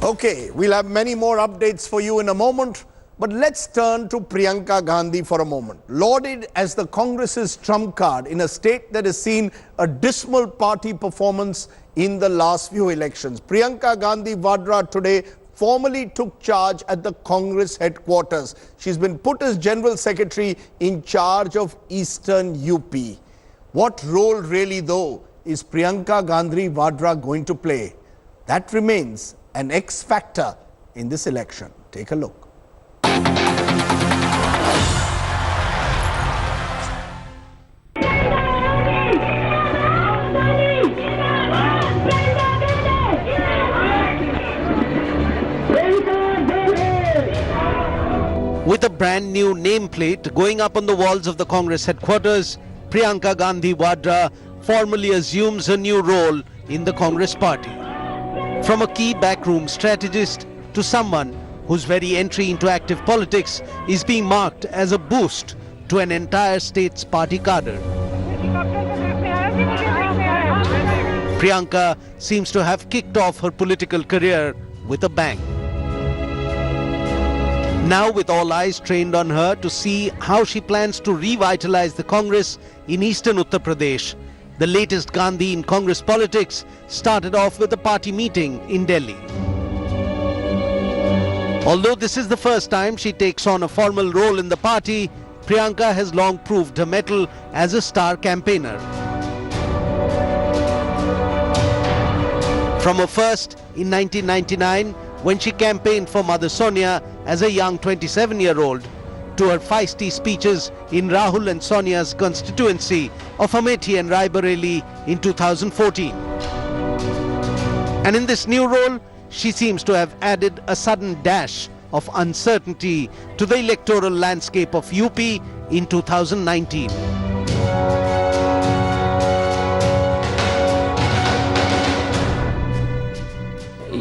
Okay, we'll have many more updates for you in a moment, but let's turn to Priyanka Gandhi for a moment. Lauded as the Congress's trump card in a state that has seen a dismal party performance in the last few elections, Priyanka Gandhi Vadras today formally took charge at the Congress headquarters. She's been put as General Secretary in charge of Eastern UP. What role really, though, is Priyanka Gandhi Vadras going to play? That remains an X factor in this election. Take a look. With a brand new nameplate going up on the walls of the Congress headquarters, Priyanka Gandhi Vadras formally assumes a new role in the Congress party. From a key backroom strategist to someone whose very entry into active politics is being marked as a boost to an entire state's party cadre. Priyanka seems to have kicked off her political career with a bang. Now, with all eyes trained on her to see how she plans to revitalize the Congress in eastern Uttar Pradesh, the latest Gandhi in Congress politics started off with a party meeting in Delhi. Although this is the first time she takes on a formal role in the party, Priyanka has long proved her mettle as a star campaigner. From her first in 1999, when she campaigned for Mother Sonia as a young 27-year-old, to her feisty speeches in Rahul and Sonia's constituency of Amethi and Raebareli in 2014. And in this new role, she seems to have added a sudden dash of uncertainty to the electoral landscape of UP in 2019.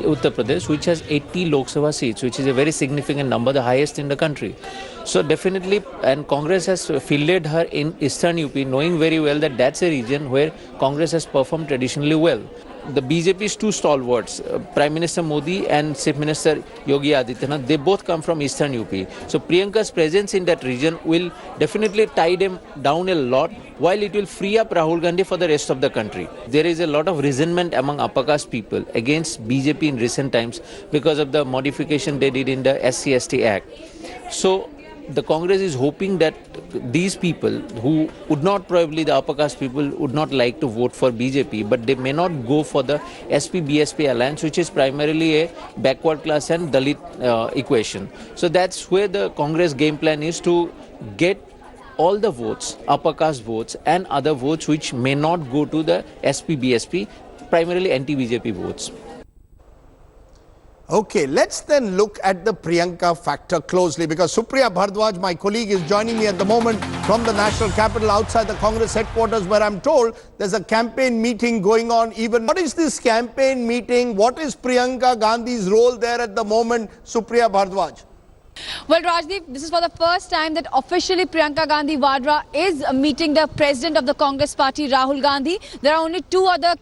Uttar Pradesh, which has 80 Lok Sabha seats, which is a very significant number, the highest in the country. So definitely, and Congress has fielded her in Eastern UP, knowing very well that that's a region where Congress has performed traditionally well. The BJP's two stalwarts, Prime Minister Modi and Chief Minister Yogi Adityanath, they both come from Eastern UP. So Priyanka's presence in that region will definitely tie them down a lot, while it will free up Rahul Gandhi for the rest of the country. There is a lot of resentment among upper caste people against BJP in recent times because of the modification they did in the SC/ST Act. So the Congress is hoping that these people who would not, probably the upper caste people, would not like to vote for BJP, but they may not go for the SP-BSP alliance, which is primarily a backward class and Dalit equation. So that's where the Congress game plan is, to get all the votes, upper caste votes and other votes which may not go to the SP-BSP, primarily anti-BJP votes. Okay, let's then look at the Priyanka factor closely, because Supriya Bhardwaj, my colleague, is joining me at the moment from the national capital outside the Congress headquarters, where I'm told there's a campaign meeting going on even. What is this campaign meeting? What is Priyanka Gandhi's role there at the moment, Supriya Bhardwaj? Well, Rajdeep, this is for the first time that officially Priyanka Gandhi Vadras is meeting the president of the Congress party, Rahul Gandhi. There are only two other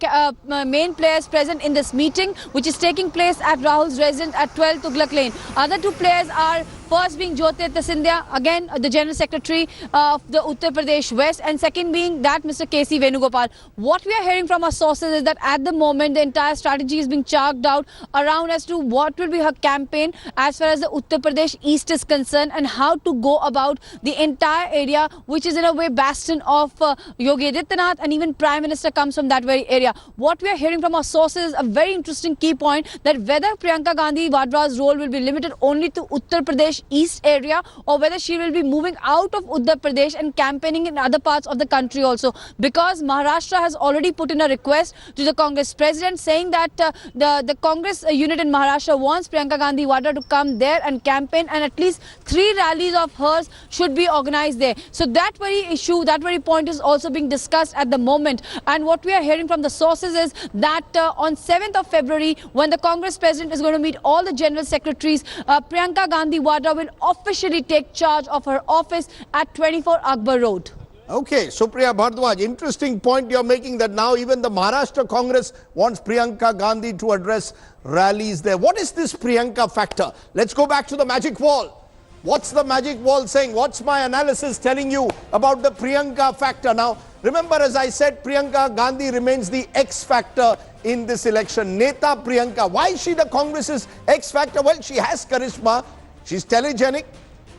main players present in this meeting, which is taking place at Rahul's residence at 12 Tughlaq Lane. Other two players are first being Jyotirtha Scindia, again the General Secretary of the Uttar Pradesh West, and second being that Mr. K.C. Venugopal. What we are hearing from our sources is that at the moment the entire strategy is being chalked out around as to what will be her campaign as far as the Uttar Pradesh East is concerned, and how to go about the entire area, which is in a way bastion of Yogi Adityanath, and even Prime Minister comes from that very area. What we are hearing from our sources is a very interesting key point, that whether Priyanka Gandhi Vadras' role will be limited only to Uttar Pradesh East area, or whether she will be moving out of Uttar Pradesh and campaigning in other parts of the country also, because Maharashtra has already put in a request to the Congress president saying that the Congress unit in Maharashtra wants Priyanka Gandhi Vadras to come there and campaign, and at least 3 rallies of hers should be organized there. So that very issue, that very point is also being discussed at the moment. And what we are hearing from the sources is that on 7th of February, when the Congress president is going to meet all the general secretaries, Priyanka Gandhi Vadras will officially take charge of her office at 24 Akbar Road. Okay, Supriya Bhardwaj, interesting point you're making that now even the Maharashtra Congress wants Priyanka Gandhi to address rallies there. What is this Priyanka factor? Let's go back to the magic wall. What's the magic wall saying? What's my analysis telling you about the Priyanka factor? Now, remember, as I said, Priyanka Gandhi remains the X factor in this election. Neta Priyanka. Why is she the Congress's X factor? Well, she has charisma. She's telegenic.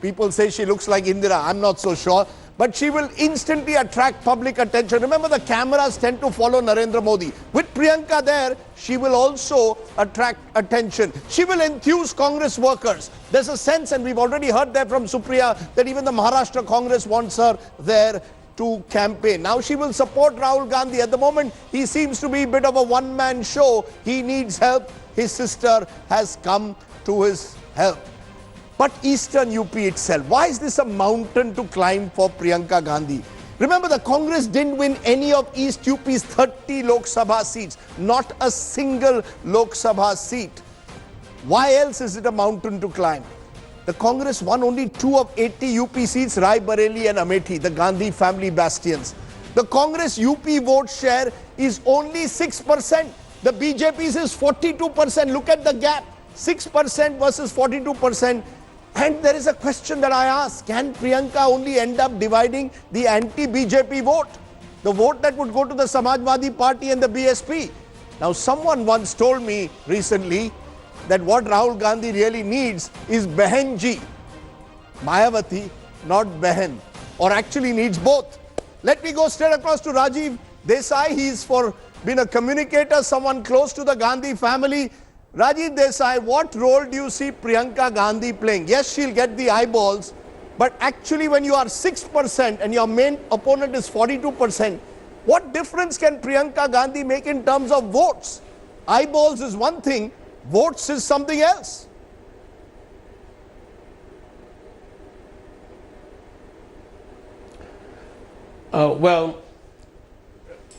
People say she looks like Indira. I'm not so sure. But she will instantly attract public attention. Remember, the cameras tend to follow Narendra Modi. With Priyanka there, she will also attract attention. She will enthuse Congress workers. There's a sense, and we've already heard that from Supriya, that even the Maharashtra Congress wants her there to campaign. Now she will support Rahul Gandhi. At the moment, he seems to be a bit of a one-man show. He needs help. His sister has come to his help. But Eastern UP itself, why is this a mountain to climb for Priyanka Gandhi? Remember, the Congress didn't win any of East UP's 30 Lok Sabha seats, not a single Lok Sabha seat. Why else is it a mountain to climb? The Congress won only 2 of 80 UP seats, Rai Bareli and Amethi, the Gandhi family bastions. The Congress UP vote share is only 6%. The BJP's is 42%. Look at the gap, 6% versus 42%. And there is a question that I ask, can Priyanka only end up dividing the anti-BJP vote? The vote that would go to the Samajwadi Party and the BSP. Now, someone once told me recently that what Rahul Gandhi really needs is Behenji, Mayawati, not Behen, or actually needs both. Let me go straight across to Rajiv Desai. He's been a communicator, someone close to the Gandhi family. Rajiv Desai, what role do you see Priyanka Gandhi playing? Yes, she'll get the eyeballs, but actually when you are 6% and your main opponent is 42%, what difference can Priyanka Gandhi make in terms of votes? Eyeballs is one thing, votes is something else. Well,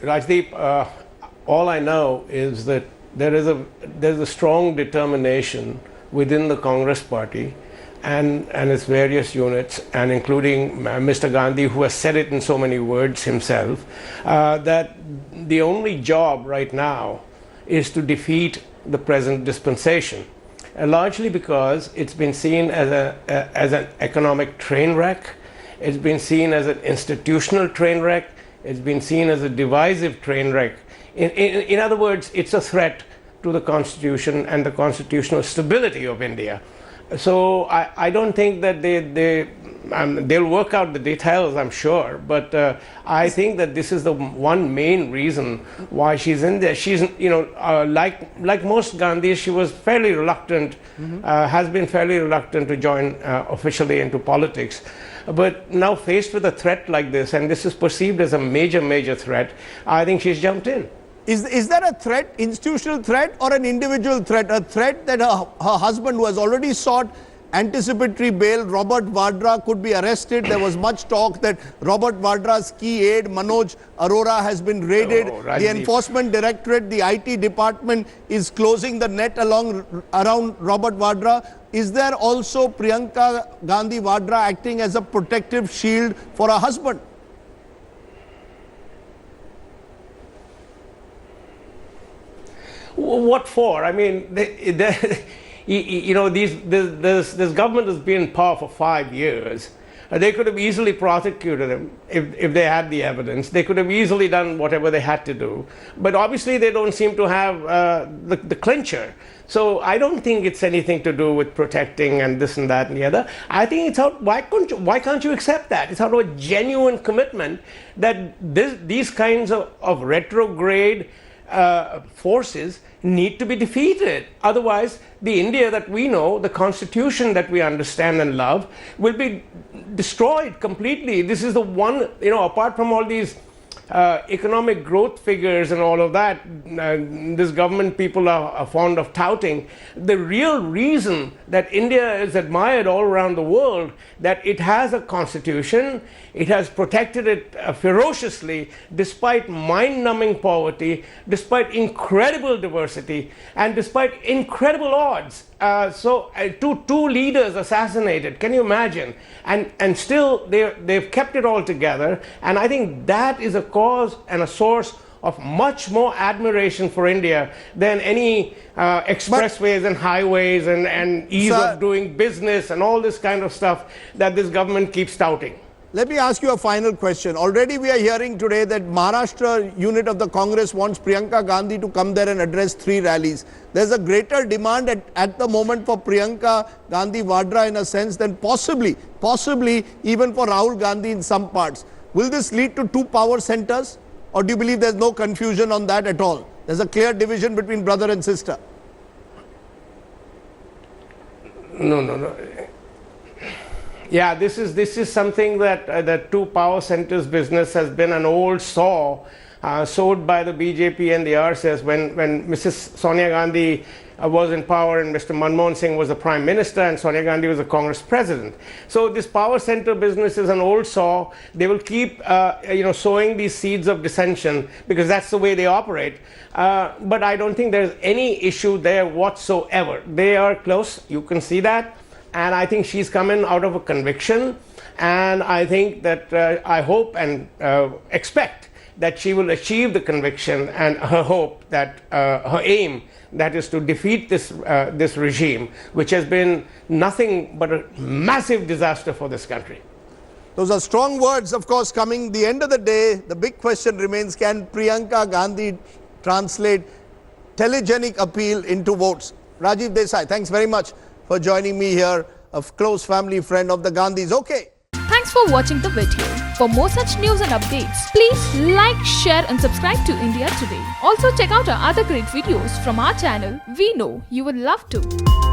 Rajdeep, all I know is that there's a strong determination within the Congress party and its various units, and including Mr. Gandhi, who has said it in so many words himself, that the only job right now is to defeat the present dispensation, largely because it's been seen as an economic train wreck, it's been seen as an institutional train wreck, it's been seen as a divisive train wreck. In other words, it's a threat to the Constitution and the constitutional stability of India. So I don't think that they'll work out the details, I'm sure, but I think that this is the one main reason why she's in there. She's, like most Gandhis, she was fairly reluctant, has been fairly reluctant to join officially into politics. But now faced with a threat like this, and this is perceived as a major threat, I think she's jumped in. Is that a threat, institutional threat, or an individual threat? A threat that her husband, who has already sought anticipatory bail, Robert Vadra, could be arrested. There was much talk that Robert Vadra's key aide, Manoj Arora, has been raided. The Enforcement Directorate, the IT department, is closing the net around Robert Vadra. Is there also Priyanka Gandhi Vadra acting as a protective shield for her husband? What for? I mean, this government has been in power for 5 years. They could have easily prosecuted him if they had the evidence. They could have easily done whatever they had to do. But obviously they don't seem to have the clincher. So I don't think it's anything to do with protecting and this and that and the other. I think it's out, why can't you accept that? It's out of a genuine commitment that these kinds of retrograde forces need to be defeated. Otherwise, the India that we know, the constitution that we understand and love, will be destroyed completely. This is the one, apart from all these economic growth figures and all of that, this government people are fond of touting. The real reason that India is admired all around the world, that it has a constitution, it has protected it ferociously despite mind-numbing poverty, despite incredible diversity, and despite incredible odds. Two leaders assassinated, can you imagine? And still they've kept it all together, and I think that is a cause and a source of much more admiration for India than any expressways and highways and ease Sir, of doing business and all this kind of stuff that this government keeps touting. Let me ask you a final question. Already we are hearing today that Maharashtra unit of the Congress wants Priyanka Gandhi to come there and address 3 rallies. There's a greater demand at the moment for Priyanka Gandhi Vadra in a sense than possibly even for Rahul Gandhi in some parts. Will this lead to 2 power centers, or do you believe there's no confusion on that at all? There's a clear division between brother and sister. No. Yeah, this is something that the 2 power centers business has been an old saw sowed by the BJP and the RSS when Mrs. Sonia Gandhi was in power and Mr. Manmohan Singh was the Prime Minister and Sonia Gandhi was the Congress President. So this power center business is an old saw. They will keep sowing these seeds of dissension because that's the way they operate. But I don't think there's any issue there whatsoever. They are close, you can see that. And I think she's coming out of a conviction, and I think that I hope and expect that she will achieve the conviction and her hope that her aim, that is to defeat this regime, which has been nothing but a massive disaster for this country. Those are strong words, of course, coming. The end of the day, the big question remains, can Priyanka Gandhi translate telegenic appeal into votes? Rajiv Desai, thanks very much for joining me here, a close family friend of the Gandhis. Okay. Thanks for watching the video. For more such news and updates, please like, share and subscribe to India Today. Also check out our other great videos from our channel. We know you will love to.